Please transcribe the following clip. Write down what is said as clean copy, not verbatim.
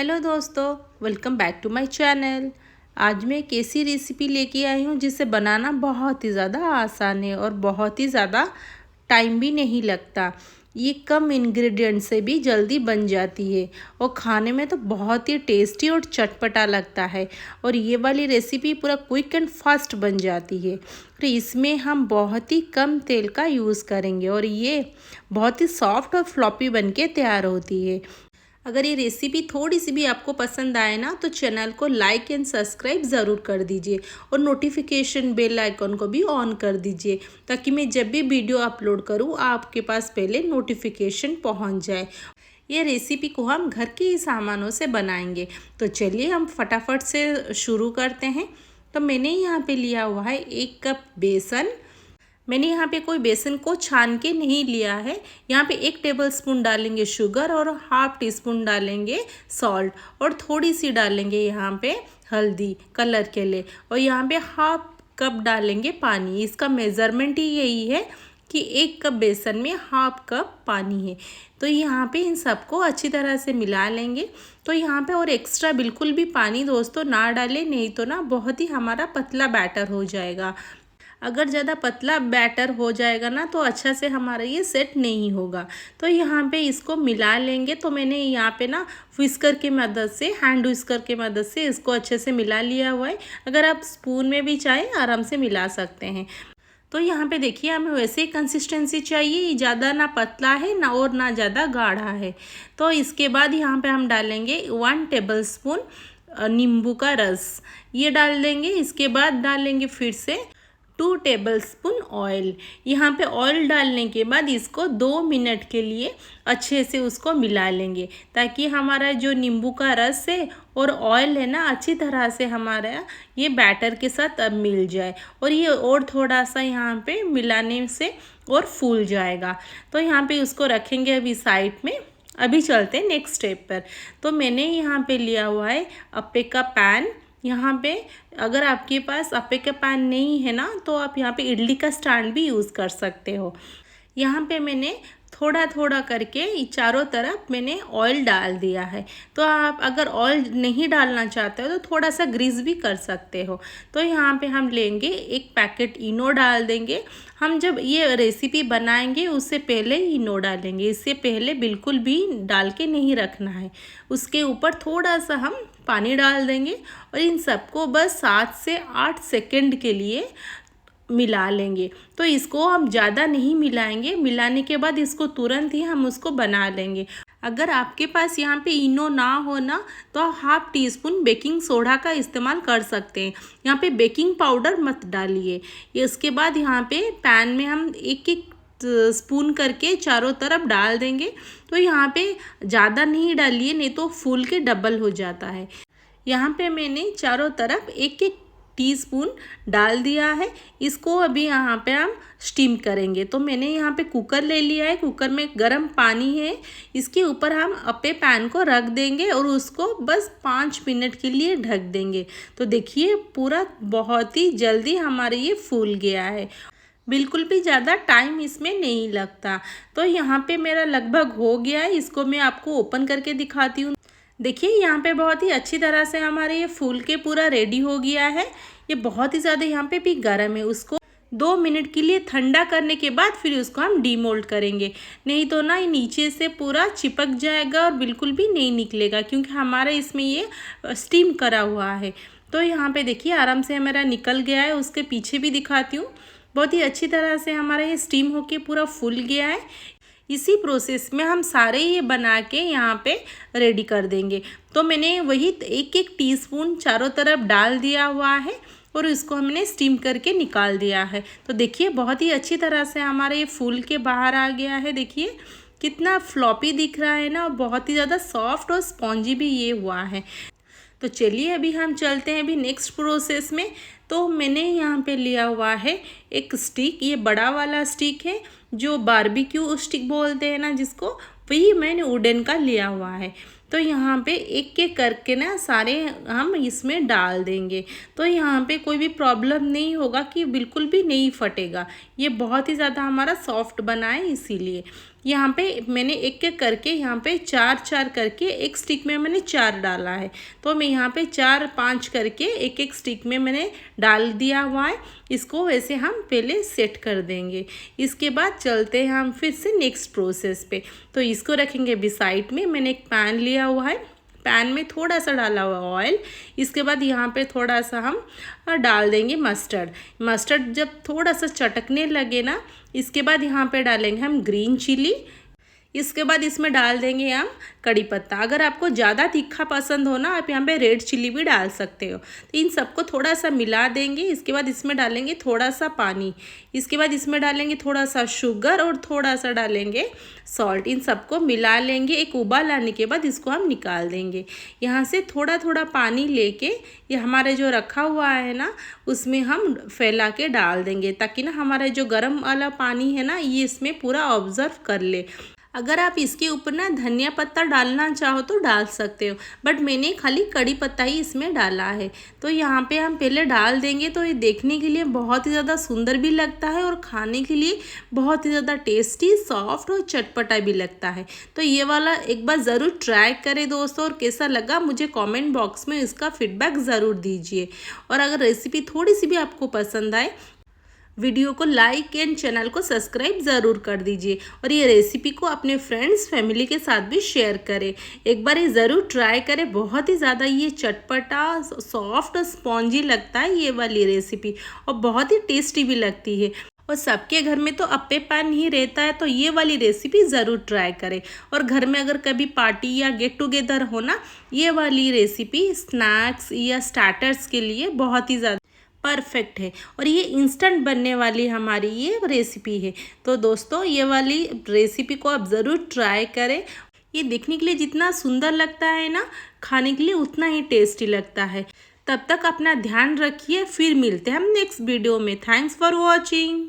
Hello दोस्तों, welcome back to my channel. आज मैं एक ऐसी रेसिपी लेके आई हूँ जिसे बनाना बहुत ही ज़्यादा आसान है और बहुत ही ज़्यादा टाइम भी नहीं लगता। ये कम इंग्रेडिएंट से भी जल्दी बन जाती है और खाने में तो बहुत ही टेस्टी और चटपटा लगता है। और ये वाली रेसिपी पूरा क्विक एंड फास्ट बन जाती है। तो इसमें हम बहुत ही कम तेल का यूज़ करेंगे और ये बहुत ही सॉफ्ट और फ्लॉपी बन के तैयार होती है। अगर ये रेसिपी थोड़ी सी भी आपको पसंद आए ना तो चैनल को लाइक एंड सब्सक्राइब ज़रूर कर दीजिए और नोटिफिकेशन बेल आइकन को भी ऑन कर दीजिए ताकि मैं जब भी वीडियो अपलोड करूँ आपके पास पहले नोटिफिकेशन पहुँच जाए। ये रेसिपी को हम घर के ही सामानों से बनाएंगे। तो चलिए हम फटाफट से शुरू करते हैं। तो मैंने यहाँ पे लिया हुआ है 1 कप बेसन। मैंने यहाँ पे कोई बेसन को छान के नहीं लिया है। यहाँ पे 1 टेबलस्पून डालेंगे शुगर और हाफ टी स्पून डालेंगे सॉल्ट और थोड़ी सी डालेंगे यहाँ पे हल्दी कलर के लिए और यहाँ पे हाफ कप डालेंगे पानी। इसका मेज़रमेंट ही यही है कि 1 कप बेसन में हाफ कप पानी है। तो यहाँ पे इन सबको अच्छी तरह से मिला लेंगे। तो यहाँ पे और एक्स्ट्रा बिल्कुल भी पानी दोस्तों ना डालें, नहीं तो ना बहुत ही हमारा पतला बैटर हो जाएगा। अगर ज़्यादा पतला बैटर हो जाएगा ना तो अच्छा से हमारा ये सेट नहीं होगा। तो यहाँ पे इसको मिला लेंगे। तो मैंने यहाँ पे ना विस्कर की मदद से हैंड विस्कर की मदद से इसको अच्छे से मिला लिया हुआ है। अगर आप स्पून में भी चाहें आराम से मिला सकते हैं। तो यहाँ पे देखिए हमें वैसे ही कंसिस्टेंसी चाहिए, ज़्यादा ना पतला है ना और ना ज़्यादा गाढ़ा है। तो इसके बाद यहाँ पे हम डालेंगे 1 टेबलस्पून नींबू का रस, ये डाल देंगे। इसके बाद डालेंगे फिर से 2 टेबलस्पून ऑयल। यहाँ पे ऑयल डालने के बाद इसको 2 मिनट के लिए अच्छे से उसको मिला लेंगे ताकि हमारा जो नींबू का रस है और ऑयल है ना अच्छी तरह से हमारा ये बैटर के साथ अब मिल जाए और ये और थोड़ा सा यहाँ पे मिलाने से और फूल जाएगा। तो यहाँ पे उसको रखेंगे अभी साइड में। अभी चलते हैं नेक्स्ट स्टेप पर। तो मैंने यहाँ पे लिया हुआ है अप्पे का पैन। यहाँ पे अगर आपके पास अप्पे का पैन नहीं है ना तो आप यहाँ पे इडली का स्टैंड भी यूज़ कर सकते हो। यहाँ पे मैंने थोड़ा थोड़ा करके चारों तरफ मैंने ऑयल डाल दिया है। तो आप अगर ऑयल नहीं डालना चाहते हो तो थोड़ा सा ग्रीस भी कर सकते हो। तो यहाँ पे हम लेंगे 1 पैकेट इनो डाल देंगे। हम जब ये रेसिपी बनाएंगे उससे पहले इनो डालेंगे, इससे पहले बिल्कुल भी डाल के नहीं रखना है। उसके ऊपर थोड़ा सा हम पानी डाल देंगे और इन सबको बस 7 से 8 सेकंड के लिए मिला लेंगे। तो इसको हम ज़्यादा नहीं मिलाएंगे, मिलाने के बाद इसको तुरंत ही हम उसको बना लेंगे। अगर आपके पास यहाँ पे इनो ना हो ना तो half tea spoon baking soda का इस्तेमाल कर सकते हैं। यहाँ पे बेकिंग पाउडर मत डालिए। इसके बाद यहाँ पे पैन में हम एक एक स्पून करके चारों तरफ डाल देंगे। तो यहाँ पे ज़्यादा नहीं डालिए, नहीं तो फूल के डबल हो जाता है। यहाँ पे मैंने चारों तरफ एक एक टीस्पून डाल दिया है। इसको अभी यहाँ पे हम स्टीम करेंगे। तो मैंने यहाँ पे कुकर ले लिया है। कुकर में गर्म पानी है, इसके ऊपर हम अप्पे पैन को रख देंगे और उसको बस 5 मिनट के लिए ढक देंगे। तो देखिए पूरा बहुत ही जल्दी हमारे ये फूल गया है, बिल्कुल भी ज़्यादा टाइम इसमें नहीं लगता। तो यहाँ पे मेरा लगभग हो गया है। इसको मैं आपको ओपन करके दिखाती हूँ। देखिए यहाँ पे बहुत ही अच्छी तरह से हमारे ये फूल के पूरा रेडी हो गया है। ये बहुत ही ज़्यादा यहाँ पे भी गर्म है। उसको 2 मिनट के लिए ठंडा करने के बाद फिर उसको हम डीमोल्ड करेंगे, नहीं तो ना ये नीचे से पूरा चिपक जाएगा और बिल्कुल भी नहीं निकलेगा क्योंकि हमारा इसमें ये स्टीम करा हुआ है। तो यहाँ पे देखिए आराम से हमारा निकल गया है। उसके पीछे भी दिखाती हूँ। बहुत ही अच्छी तरह से हमारा ये स्टीम होके पूरा फूल गया है। इसी प्रोसेस में हम सारे ये बना के यहाँ पे रेडी कर देंगे। तो मैंने वही 1-1 टीस्पून चारों तरफ डाल दिया हुआ है और इसको हमने स्टीम करके निकाल दिया है। तो देखिए बहुत ही अच्छी तरह से हमारा ये फूल के बाहर आ गया है। देखिए कितना फ्लॉपी दिख रहा है ना, और बहुत ही ज़्यादा सॉफ्ट और स्पॉन्जी भी ये हुआ है। तो चलिए अभी हम चलते हैं अभी नेक्स्ट प्रोसेस में। तो मैंने यहाँ पे लिया हुआ है एक स्टिक, ये बड़ा वाला स्टिक है जो बारबेक्यू स्टिक बोलते हैं ना जिसको, वही मैंने वुडन का लिया हुआ है। तो यहाँ पे एक एक करके ना सारे हम इसमें डाल देंगे। तो यहाँ पे कोई भी प्रॉब्लम नहीं होगा कि बिल्कुल भी नहीं फटेगा। ये बहुत ही ज़्यादा हमारा सॉफ्ट बना है इसीलिए। यहाँ पे मैंने एक एक करके यहाँ पे 4 करके एक स्टिक में मैंने 4 डाला है। तो मैं यहाँ पे 4-5 करके एक एक स्टिक में मैंने डाल दिया हुआ है। इसको वैसे हम पहले सेट कर देंगे। इसके बाद चलते हैं हम फिर से नेक्स्ट प्रोसेस पे। तो इसको रखेंगे बिसाइड में। मैंने एक पैन लिया हुआ है, पैन में थोड़ा सा डाला हुआ ऑयल। इसके बाद यहाँ पे थोड़ा सा हम डाल देंगे मस्टर्ड। मस्टर्ड जब थोड़ा सा चटकने लगे ना, इसके बाद यहाँ पे डालेंगे हम ग्रीन चिली। इसके बाद इसमें डाल देंगे हम कड़ी पत्ता। अगर आपको ज़्यादा तीखा पसंद हो ना, आप यहाँ पे रेड चिली भी डाल सकते हो। तो इन सबको थोड़ा सा मिला देंगे। इसके बाद इसमें डालेंगे थोड़ा सा पानी। इसके बाद इसमें डालेंगे थोड़ा सा शुगर और थोड़ा सा डालेंगे सॉल्ट। इन सबको मिला लेंगे। एक उबाल आने के बाद इसको हम निकाल देंगे। यहाँ से थोड़ा थोड़ा पानी लेके ये हमारे जो रखा हुआ है ना, उसमें हम फैला के डाल देंगे, ताकि ना हमारा जो गर्म वाला पानी है ना, ये इसमें पूरा ऑब्जर्व कर ले। अगर आप इसके ऊपर ना धनिया पत्ता डालना चाहो तो डाल सकते हो, बट मैंने खाली कड़ी पत्ता ही इसमें डाला है। तो यहाँ पे हम पहले डाल देंगे। तो ये देखने के लिए बहुत ही ज़्यादा सुंदर भी लगता है और खाने के लिए बहुत ही ज़्यादा टेस्टी, सॉफ्ट और चटपटा भी लगता है। तो ये वाला एक बार ज़रूर ट्राई करें दोस्तों, और कैसा लगा मुझे कमेंट बॉक्स में इसका फीडबैक ज़रूर दीजिए। और अगर रेसिपी थोड़ी सी भी आपको पसंद आए, वीडियो को लाइक एंड चैनल को सब्सक्राइब ज़रूर कर दीजिए। और ये रेसिपी को अपने फ्रेंड्स फैमिली के साथ भी शेयर करें। एक बार ये ज़रूर ट्राई करें। बहुत ही ज़्यादा ये चटपटा, सॉफ्ट और स्पॉन्जी लगता है ये वाली रेसिपी, और बहुत ही टेस्टी भी लगती है। और सबके घर में तो अप्पे पैन ही रहता है, तो ये वाली रेसिपी ज़रूर ट्राई करें। और घर में अगर कभी पार्टी या गेट टुगेदर हो ना, ये वाली रेसिपी स्नैक्स या स्टार्टर्स के लिए बहुत ही ज़्यादा परफेक्ट है। और ये इंस्टेंट बनने वाली हमारी ये रेसिपी है। तो दोस्तों, ये वाली रेसिपी को आप ज़रूर ट्राई करें। ये देखने के लिए जितना सुंदर लगता है ना, खाने के लिए उतना ही टेस्टी लगता है। तब तक अपना ध्यान रखिए। फिर मिलते हैं हम नेक्स्ट वीडियो में। Thanks for watching.